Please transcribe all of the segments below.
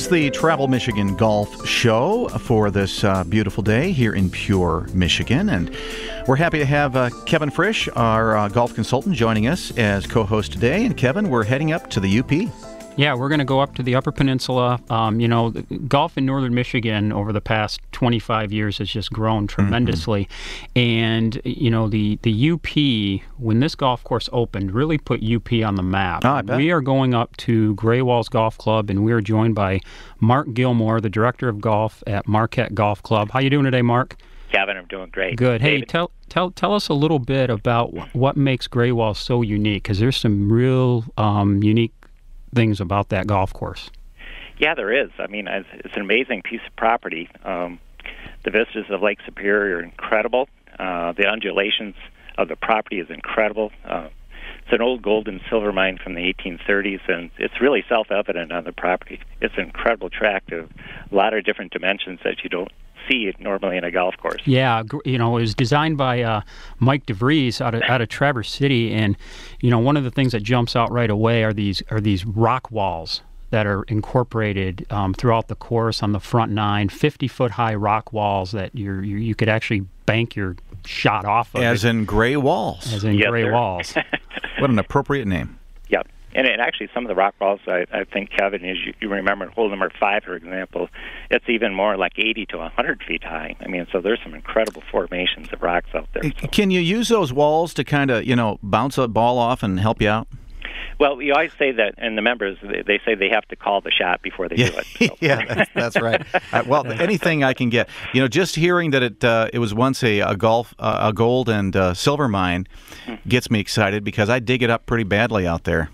is the Travel Michigan Golf Show for this beautiful day here in Pure, Michigan. And we're happy to have Kevin Frisch, our golf consultant, joining us as co-host today. And Kevin, we're heading up to the UP. Yeah, we're going to go up to the Upper Peninsula. Golf in northern Michigan over the past 25 years has just grown tremendously. And, the UP, when this golf course opened, really put UP on the map. Oh, I bet. We are going up to Greywalls Golf Club, and we are joined by Mark Gilmore, the director of golf at Marquette Golf Club. How you doing today, Mark? Kevin, I'm doing great. Good. David? Hey, tell us a little bit about what makes Greywalls so unique, because there's some real unique things about that golf course. Yeah, there is. I mean, it's an amazing piece of property. The vistas of Lake Superior are incredible. The undulations of the property is incredible. It's an old gold and silver mine from the 1830s, and it's really self-evident on the property. It's an incredible tract of a lot of different dimensions that you don't see it normally in a golf course. Yeah, it was designed by Mike DeVries out of Traverse City, and one of the things that jumps out right away are these rock walls that are incorporated throughout the course on the front nine, 50-foot high rock walls that you could actually bank your shot off of. As in Greywalls. As in Greywalls. What an appropriate name. Yeah. And actually, some of the rock walls, I think, Kevin, as you remember, hole number 5, for example, it's even more like 80 to 100 feet high. I mean, so there's some incredible formations of rocks out there. So. Can you use those walls to kind of, bounce a ball off and help you out? Well, we always say that, and the members, they say they have to call the shot before they do it. So. Yeah, that's right. Well, anything I can get. Just hearing that it was once a gold and silver mine gets me excited, because I dig it up pretty badly out there.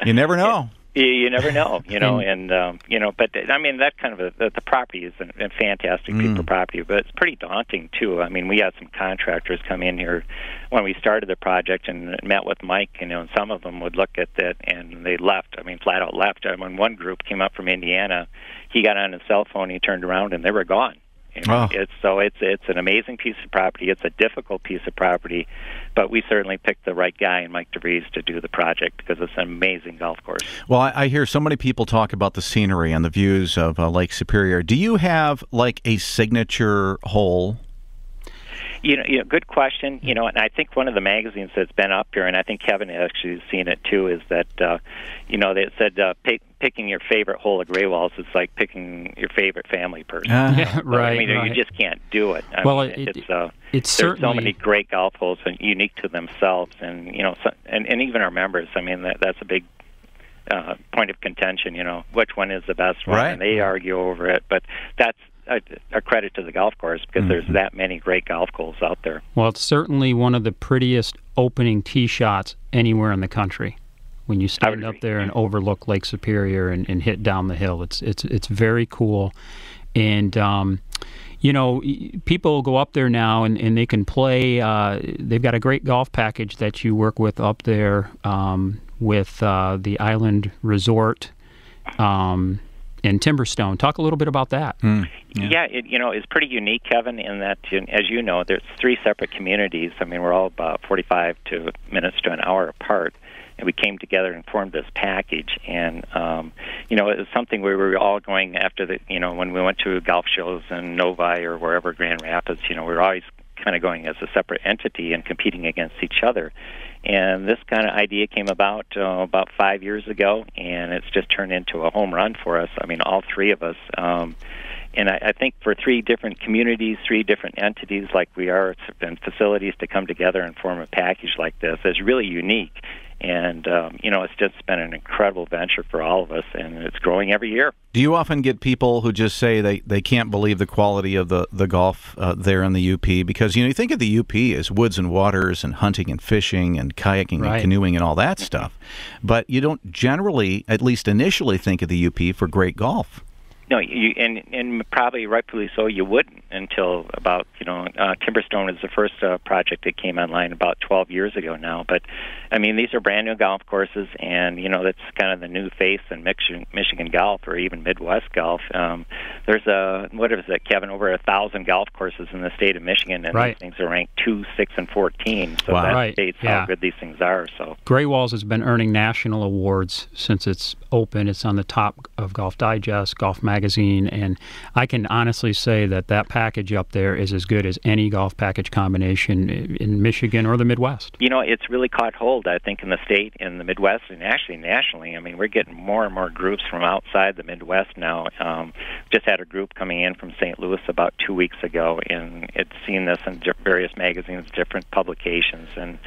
You never know. You never know, but I mean, that kind of the property is a fantastic piece of property, but it's pretty daunting too. I mean, we had some contractors come in here when we started the project and met with Mike, and some of them would look at that and they left. I mean, flat out left. I mean, one group came up from Indiana, he got on his cell phone, he turned around, and they were gone. It's an amazing piece of property. It's a difficult piece of property, but we certainly picked the right guy in Mike DeVries to do the project, because it's an amazing golf course. Well, I hear so many people talk about the scenery and the views of Lake Superior. Do you have like a signature hole? Good question. And I think one of the magazines that's been up here, and I think Kevin has actually seen it too, is that they said picking your favorite hole at Greywalls is like picking your favorite family person. Yeah, right. I mean, right. You just can't do it. It's there's certainly so many great golf holes and unique to themselves, and and even our members. I mean, that's a big point of contention. Which one is the best one? Right. And they argue over it, but that's a credit to the golf course, because there's that many great golf holes out there. Well, it's certainly one of the prettiest opening tee shots anywhere in the country. When you stand up there and overlook Lake Superior and hit down the hill, it's very cool. And people go up there now and they can play. They've got a great golf package that you work with up there with the Island Resort. In Timberstone. Talk a little bit about that. Yeah, it's pretty unique, Kevin, in that, as you know, there's 3 separate communities. I mean, we're all about 45 minutes to an hour apart, and we came together and formed this package. And it was something we were all going after when we went to golf shows in Novi or wherever, Grand Rapids. We were always kind of going as a separate entity and competing against each other. And this kind of idea came about 5 years ago, and it's just turned into a home run for us. I mean, all 3 of us. And I think for 3 different communities, 3 different entities like we are, and facilities to come together and form a package like this is really unique. And, it's just been an incredible venture for all of us, and it's growing every year. Do you often get people who just say they can't believe the quality of the golf there in the UP? Because, you think of the UP as woods and waters and hunting and fishing and kayaking and canoeing and all that stuff. But you don't generally, at least initially, think of the UP for great golf. No, and probably rightfully so, you wouldn't until about, Timberstone is the first project that came online about 12 years ago now. But, I mean, these are brand new golf courses, and, that's kind of the new face in Michigan golf, or even Midwest golf. There's Kevin, over 1,000 golf courses in the state of Michigan, and right. These things are ranked 2, 6, and 14. So wow. that right. states how good these things are. So Greywalls has been earning national awards since it's open. It's on the top of Golf Digest, Golf Magazine, and I can honestly say that package up there is as good as any golf package combination in Michigan or the Midwest. It's really caught hold, I think, in the state, in the Midwest, and actually nationally. I mean, we're getting more and more groups from outside the Midwest now. Just had a group coming in from St. Louis about 2 weeks ago, and it's seen this in various magazines, different publications, and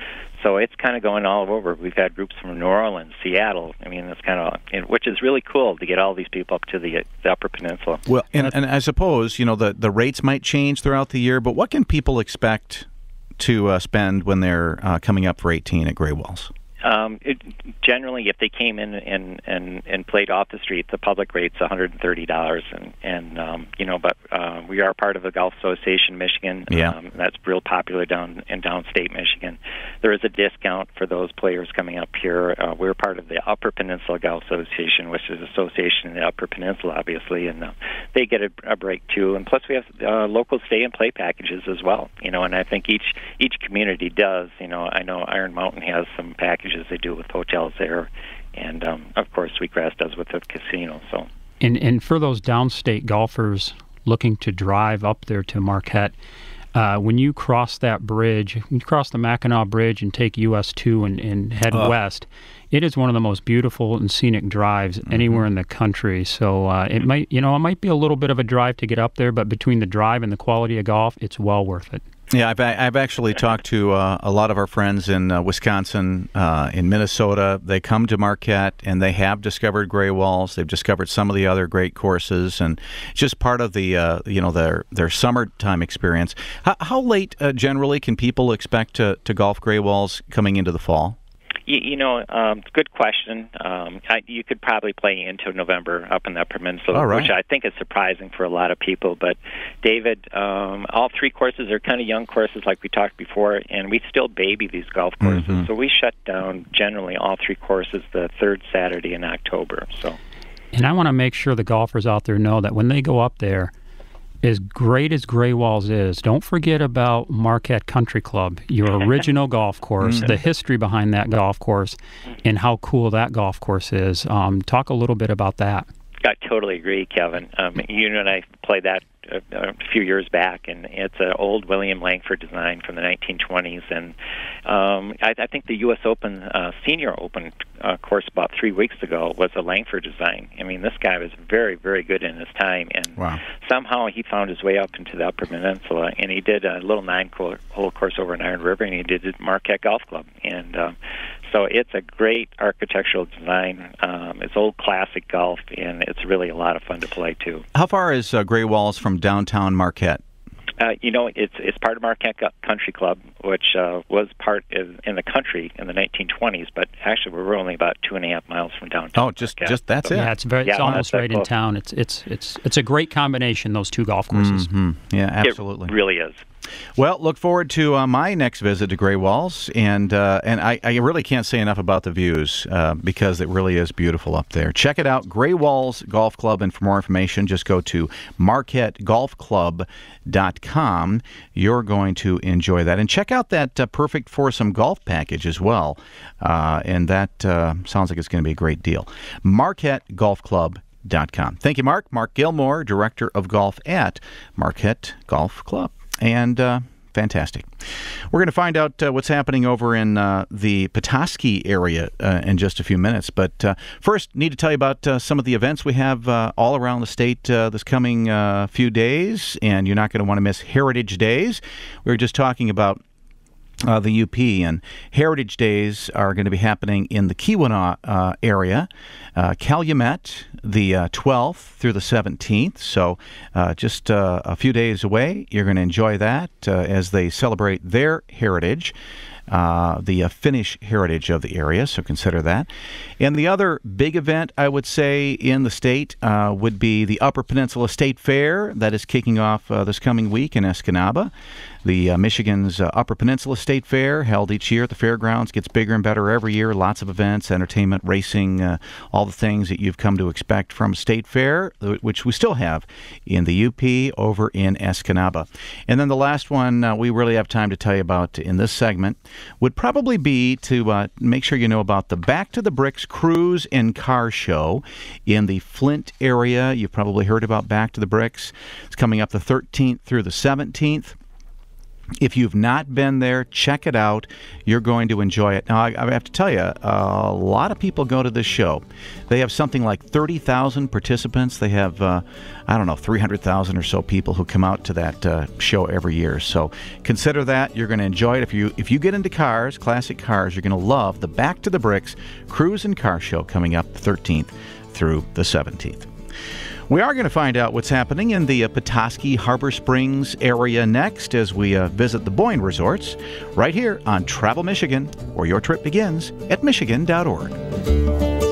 so it's kind of going all over. We've had groups from New Orleans, Seattle. I mean, it's kind of, which is really cool to get all these people up to the Upper Peninsula. Well, and I suppose, the rates might change throughout the year, but what can people expect to spend when they're coming up for 18 at Greywalls? Generally, if they came in and played off the street, the public rate's $130, but we are part of the Golf Association Michigan. Yeah. That's real popular down in downstate Michigan. There is a discount for those players coming up here. We're part of the Upper Peninsula Golf Association, which is an association in the Upper Peninsula, obviously, and they get a break too. And plus, we have local stay and play packages as well. And I think each community does. I know Iron Mountain has some packages they do with hotels there, and of course Sweetgrass does with the casino. So, and for those downstate golfers looking to drive up there to Marquette, when you cross that bridge, you cross the Mackinac Bridge and take US 2 and head west, it is one of the most beautiful and scenic drives anywhere in the country. So it might be a little bit of a drive to get up there, but between the drive and the quality of golf, it's well worth it. Yeah, I've actually talked to a lot of our friends in Wisconsin, in Minnesota. They come to Marquette, and they have discovered Greywalls. They've discovered some of the other great courses, and it's just part of the their summertime experience. How late generally can people expect to golf Greywalls coming into the fall? Good question. You could probably play into November up in the Upper Peninsula, right. which I think is surprising for a lot of people. But, David, all three courses are kind of young courses like we talked before, and we still baby these golf courses. Mm-hmm. So we shut down generally all three courses the third Saturday in October. And I want to make sure the golfers out there know that when they go up there, as great as Greywalls is, don't forget about Marquette Country Club, your original golf course, the history behind that golf course, and how cool that golf course is. Talk a little bit about that. I totally agree, Kevin. You and I played that a few years back, and it's an old William Langford design from the 1920s. And I think the U.S. Open, Senior Open course about 3 weeks ago was a Langford design. I mean, this guy was very, very good in his time, and somehow he found his way up into the Upper Peninsula, and he did a little 9-hole course over in Iron River, and he did it Marquette Golf Club. And so it's a great architectural design. It's old classic golf, and it's really a lot of fun to play, too. How far is Greywalls from downtown Marquette? It's part of Marquette Country Club, which was part in the country in the 1920s, but actually we were only about 2.5 miles from downtown. Oh, just that's it. Yeah, it's almost right in town. It's a great combination, those two golf courses. Mm-hmm. Yeah, absolutely. It really is. Well, look forward to my next visit to Greywalls, and I really can't say enough about the views because it really is beautiful up there. Check it out, Greywalls Golf Club, and for more information, just go to marquettegolfclub.com. You're going to enjoy that, and check out that Perfect Foursome Golf Package as well, and that sounds like it's going to be a great deal. marquettegolfclub.com. Thank you, Mark. Mark Gilmore, Director of Golf at Marquette Golf Club. And fantastic. We're going to find out what's happening over in the Petoskey area in just a few minutes. But first, need to tell you about some of the events we have all around the state this coming few days. And you're not going to want to miss Heritage Days. We were just talking about the UP, and Heritage Days are going to be happening in the Keweenaw area, Calumet, the 12th through the 17th. So just a few days away. You're going to enjoy that as they celebrate their heritage. the Finnish heritage of the area, so consider that. And the other big event, I would say, in the state would be the Upper Peninsula State Fair that is kicking off this coming week in Escanaba. The Michigan's Upper Peninsula State Fair, held each year at the fairgrounds, gets bigger and better every year. Lots of events, entertainment, racing, all the things that you've come to expect from a state fair, which we still have in the UP over in Escanaba. And then the last one we really have time to tell you about in this segment would probably be to make sure you know about the Back to the Bricks Cruise and Car Show in the Flint area. You've probably heard about Back to the Bricks. It's coming up the 13th through the 17th. If you've not been there, check it out. You're going to enjoy it. Now, I have to tell you, a lot of people go to this show. They have something like 30,000 participants. They have, 300,000 or so people who come out to that show every year. So consider that. You're going to enjoy it. If you get into cars, classic cars, you're going to love the Back to the Bricks Cruise and Car Show coming up the 13th through the 17th. We are going to find out what's happening in the Petoskey Harbor Springs area next as we visit the Boyne Resorts right here on Travel Michigan, where your trip begins at Michigan.org.